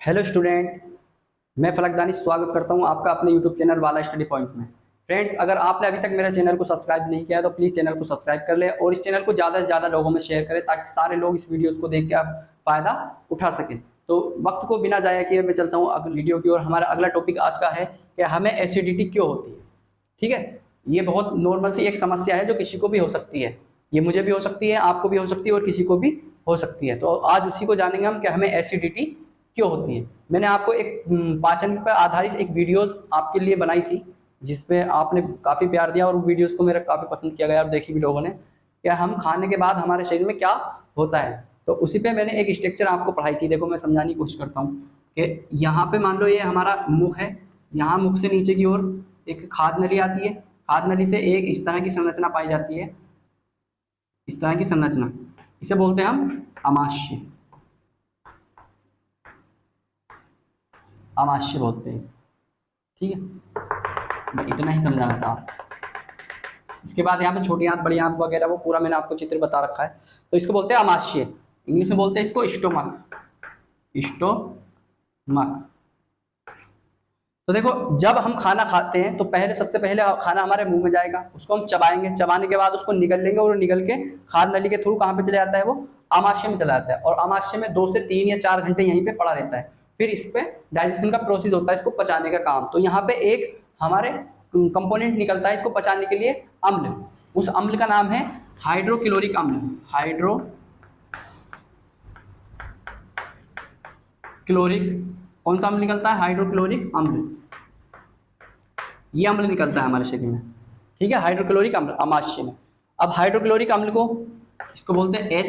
Hello student, मैं फलकदानी स्वागत करता हूं आपका अपने यूट्यूब चैनल वाला स्टडी पॉइंट में। फ्रेंड्स, अगर आपने अभी तक मेरे चैनल को सब्सक्राइब नहीं किया है तो प्लीज़ चैनल को सब्सक्राइब कर ले और इस चैनल को ज़्यादा से ज़्यादा लोगों में शेयर करें ताकि सारे लोग इस वीडियोस को देख के आप फ़ायदा उठा सकें। तो वक्त को बिना जाया किए मैं चलता हूँ अगली वीडियो की ओर। हमारा अगला टॉपिक आज का है कि हमें एसिडिटी क्यों होती है। ठीक है, ये बहुत नॉर्मल सी एक समस्या है जो किसी को भी हो सकती है। ये मुझे भी हो सकती है, आपको भी हो सकती है और किसी को भी हो सकती है। तो आज उसी को जानेंगे हम कि हमें एसिडिटी क्यों होती है। मैंने आपको एक पाचन पर आधारित एक वीडियोस आपके लिए बनाई थी जिसपे आपने काफ़ी प्यार दिया और वीडियोस को मेरा काफ़ी पसंद किया गया और देखी भी लोगों ने कि हम खाने के बाद हमारे शरीर में क्या होता है। तो उसी पे मैंने एक स्ट्रक्चर आपको पढ़ाई थी। देखो, मैं समझाने की कोशिश करता हूँ कि यहाँ पे मान लो ये हमारा मुख है, यहाँ मुख से नीचे की ओर एक खाद नली आती है। खाद नली से एक इस तरह की संरचना पाई जाती है, इस तरह की संरचना, इसे बोलते हैं हम अमाशय। अमाशय बोलते हैं। ठीक है, इतना ही समझाना था। इसके बाद यहाँ पे छोटी आंत बड़ी आंत वगैरह वो पूरा मैंने आपको चित्र बता रखा है। तो इसको बोलते हैं अमाशय, इंग्लिश में बोलते हैं इसको स्टोमक। स्टोमक। तो देखो, जब हम खाना खाते हैं तो सबसे पहले खाना हमारे मुंह में जाएगा, उसको हम चबाएंगे, चबाने के बाद उसको निगल लेंगे और निगल के खाद नली के थ्रू कहाँ पे चले जाता है, वो अमाशय में चला जाता है। और अमाशय में 2 से 3 या 4 घंटे यहीं पे पड़ा रहता है। फिर इस पे डाइजेशन का प्रोसेस होता है, इसको पचाने का काम। तो यहाँ पे एक हमारे कंपोनेंट निकलता है इसको पचाने के लिए, अम्ल। उस अम्ल का नाम है हाइड्रोक्लोरिक अम्ल। हाइड्रोक्लोरिक कौन सा अम्ल निकलता है? हाइड्रोक्लोरिक अम्ल। ये अम्ल निकलता है हमारे शरीर में। ठीक है, हाइड्रोक्लोरिक अम्ल अमाशय में। अब हाइड्रोक्लोरिक अम्ल को इसको बोलते हैं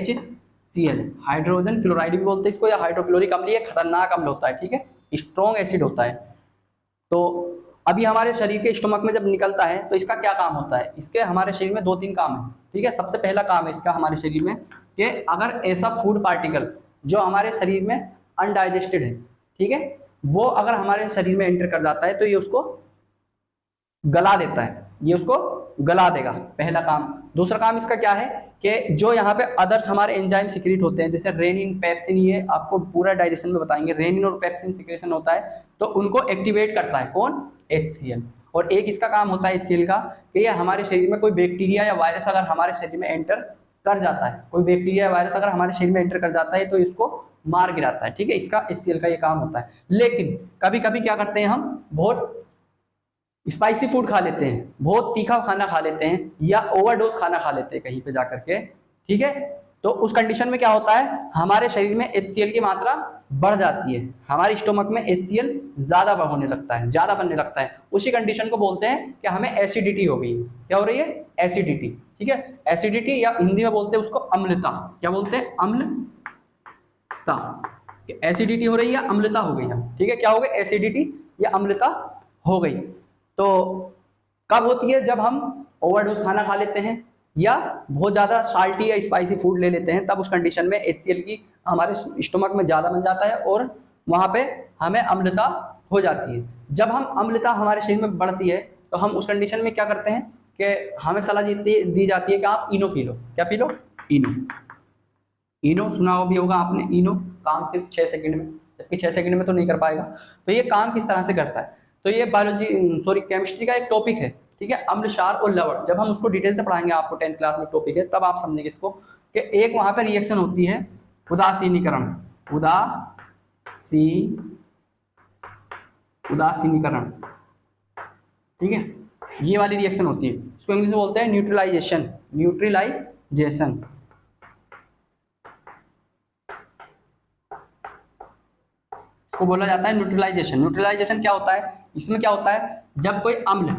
HCl, हाइड्रोजन क्लोराइड भी बोलते हैं इसको, या हाइड्रोक्लोरिक अम्ल। ये खतरनाक अम्ल होता है, ठीक है, स्ट्रॉन्ग एसिड होता है। तो अभी हमारे शरीर के स्टोमक में जब निकलता है तो इसका क्या काम होता है? इसके हमारे शरीर में 2-3 काम है। ठीक है, सबसे पहला काम है इसका हमारे शरीर में कि अगर ऐसा फूड पार्टिकल जो हमारे शरीर में अनडाइजेस्टेड है, ठीक है, वो अगर हमारे शरीर में एंटर कर जाता है तो ये उसको गला देता है, ये उसको गला देगा, पहला काम। दूसरा काम इसका क्या है कि जो यहाँ पे अदर्स हमारे एंजाइम सिक्रीट होते हैं, जैसे रेनिन, पेप्सिन, ये आपको पूरा डाइजेशन में बताएंगे, रेनिन और पेप्सिन सिक्रेशन होता है, तो उनको एक्टिवेट करता है कौन? HCl। और एक इसका काम होता है HCl का कि ये हमारे शरीर में कोई बैक्टीरिया या वायरस अगर हमारे शरीर में एंटर कर जाता है, कोई बैक्टीरिया या वायरस अगर हमारे शरीर में एंटर कर जाता है तो इसको मार गिराता है। ठीक है, इसका HCl का ये काम होता है। लेकिन कभी कभी क्या करते हैं, हम बहुत स्पाइसी फूड खा लेते हैं, बहुत तीखा खाना खा लेते हैं, या ओवरडोज खाना खा लेते हैं कहीं पे जाकर के। ठीक है, तो उस कंडीशन में क्या होता है, हमारे शरीर में HCl की मात्रा बढ़ जाती है, हमारे स्टोमक में HCl ज्यादा होने लगता है, ज्यादा बनने लगता है। उसी कंडीशन को बोलते हैं कि हमें एसिडिटी हो गई। क्या हो रही है? एसिडिटी। ठीक है, एसिडिटी, या हिंदी में बोलते हैं उसको अम्लता। क्या बोलते हैं? अम्लता। एसिडिटी हो रही है, अम्लता हो गई हम। ठीक है, क्या हो गई? एसिडिटी या अम्लता हो गई। तो कब होती है? जब हम ओवरडोज खाना खा लेते हैं या बहुत ज़्यादा साल्टी या स्पाइसी फूड ले लेते हैं, तब उस कंडीशन में HCl की हमारे स्टोमक में ज़्यादा बन जाता है और वहाँ पे हमें अम्लता हो जाती है। जब हम अम्लता हमारे शरीर में बढ़ती है तो हम उस कंडीशन में क्या करते हैं कि हमें सलाह दी जाती है कि आप इनो पी लो। क्या पी लो? इनो। इनो सुना भी होगा आपने। इनो काम सिर्फ 6 सेकंड में, जबकि 6 सेकंड में तो नहीं कर पाएगा। तो ये काम किस तरह से करता है? तो ये केमिस्ट्री का एक टॉपिक है। ठीक है, अम्ल, क्षार और लवण। जब हम उसको डिटेल से पढ़ाएंगे, आपको 10th क्लास में टॉपिक है, तब आप समझेंगे इसको कि एक वहां पर रिएक्शन होती है उदासीनीकरण। उदासीनीकरण। ठीक है, ये वाली रिएक्शन होती है, इसको इंग्लिश में बोलते हैं न्यूट्रलाइजेशन। न्यूट्रलाइजेशन। इसको बोला जाता है न्यूट्रलाइजेशन। न्यूट्रलाइजेशन क्या होता है? इसमें क्या होता है, जब कोई अम्ल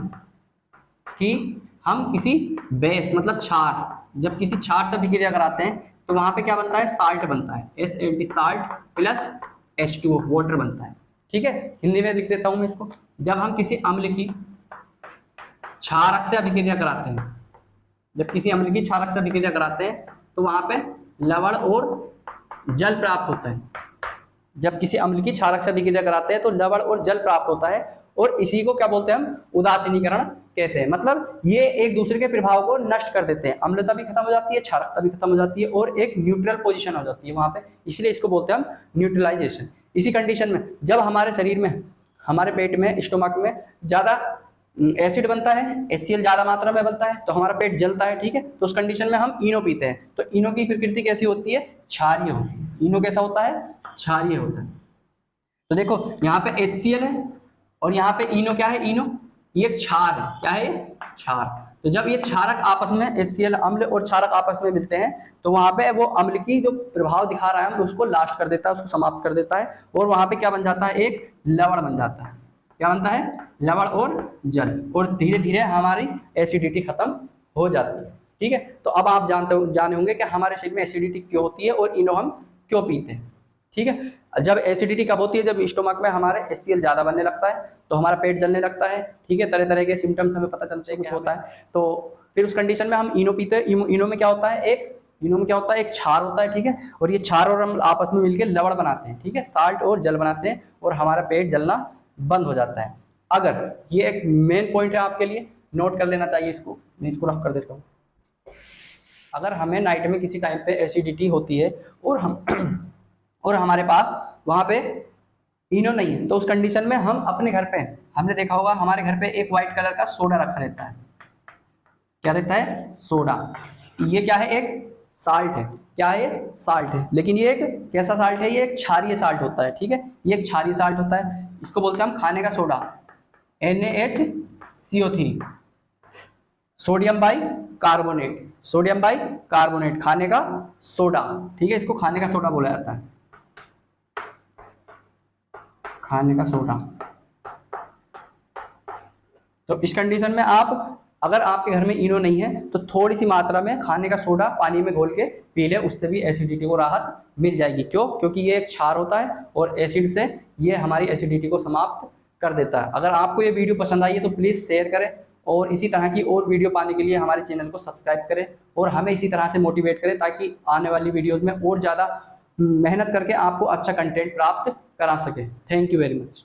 कि हम किसी बेस मतलब क्षार, जब किसी क्षार से अभिक्रिया कराते हैं तो वहां पे क्या बनता है? साल्ट बनता है, SALT, salt plus H2O, water बनता है। ठीक है, हिंदी में लिख देता हूं मैं इसको। जब हम किसी अम्ल की क्षारक से अभिक्रिया कराते हैं, जब किसी अम्ल की क्षारक से अभिक्रिया कराते हैं तो वहां पे लवण और जल प्राप्त होता है। जब किसी अम्ल की क्षारक से अभिक्रिया कराते हैं तो लवण और जल प्राप्त होता है, और इसी को क्या बोलते हैं हम? उदासीनीकरण कहते हैं। मतलब ये एक दूसरे के प्रभाव को नष्ट कर देते हैं, अम्लता भी खत्म हो जाती है, क्षारकता भी खत्म हो जाती है, और एक न्यूट्रल पोजीशन हो जाती है वहां पे, इसलिए इसको बोलते हैं हम न्यूट्रलाइजेशन। इसी कंडीशन में जब हमारे शरीर में, हमारे पेट में, स्टोमक में ज़्यादा एसिड बनता है, HCl ज़्यादा मात्रा में बनता है, तो हमारा पेट जलता है, ठीक है। तो उस कंडीशन में हम इनो पीते हैं। तो इनो की प्रकृति कैसी होती है? क्षारीय होती है। इनो कैसा होता है? क्षारीय होता है। तो देखो यहाँ पे HCl है और यहाँ पे इनो क्या है? इनो ये क्षार है। क्या है? क्षार। तो जब ये क्षारक आपस में, HCl अम्ल और क्षारक आपस में मिलते हैं, तो वहां पे वो अम्ल की जो प्रभाव दिखा रहा है अम्ल, उसको लास्ट कर देता है, उसको समाप्त कर देता है, और वहां पे क्या बन जाता है? एक लवण बन जाता है। क्या बनता है? लवण और जल, और धीरे धीरे हमारी एसिडिटी खत्म हो जाती है, ठीक है। तो अब आप जाने होंगे कि हमारे शरीर में एसिडिटी क्यों होती है और इनो हम क्यों पीते हैं, ठीक है। जब एसिडिटी कब होती है? जब स्टोमक में हमारे HCl ज़्यादा बनने लगता है, तो हमारा पेट जलने लगता है, ठीक है। तरह तरह के सिम्टम्स हमें पता चलते हैं कुछ होता है, तो फिर उस कंडीशन में हम इनो पीते हैं। इनो में क्या होता है? एक क्षार होता है, ठीक है। और ये क्षार और अम्ल आपस में मिलकर लवण बनाते हैं, ठीक है, साल्ट और जल बनाते हैं, और हमारा पेट जलना बंद हो जाता है। अगर ये एक मेन पॉइंट है आपके लिए, नोट कर लेना चाहिए इसको, मैं इसको रफ कर देता हूँ। अगर हमें नाइट में किसी टाइम पे एसिडिटी होती है और और हमारे पास वहाँ पे इनो नहीं है, तो उस कंडीशन में हम अपने घर पे, हमने देखा होगा हमारे घर पे एक वाइट कलर का सोडा रखा रहता है। क्या रहता है? सोडा। ये क्या है? एक साल्ट है। क्या है? साल्ट है। लेकिन ये एक कैसा साल्ट है? ये एक क्षारीय साल्ट होता है, ठीक है। ये एक क्षारीय साल्ट होता है, इसको बोलते हैं हम खाने का soda, NaHCO3, sodium by carbonate, sodium by carbonate, खाने का सोडा, ठीक है। इसको खाने का सोडा बोला जाता है, खाने का सोडा। तो इस कंडीशन में आप, अगर आपके घर में इनो नहीं है, तो थोड़ी सी मात्रा में खाने का सोडा पानी में घोल के पी ले, उससे भी एसिडिटी को राहत मिल जाएगी। क्यों? क्योंकि ये एक क्षार होता है और एसिड से ये हमारी एसिडिटी को समाप्त कर देता है। अगर आपको ये वीडियो पसंद आई है तो प्लीज़ शेयर करें, और इसी तरह की और वीडियो पाने के लिए हमारे चैनल को सब्सक्राइब करें, और हमें इसी तरह से मोटिवेट करें, ताकि आने वाली वीडियोज़ में और ज़्यादा मेहनत करके आपको अच्छा कंटेंट प्राप्त करा सके। Thank you very much.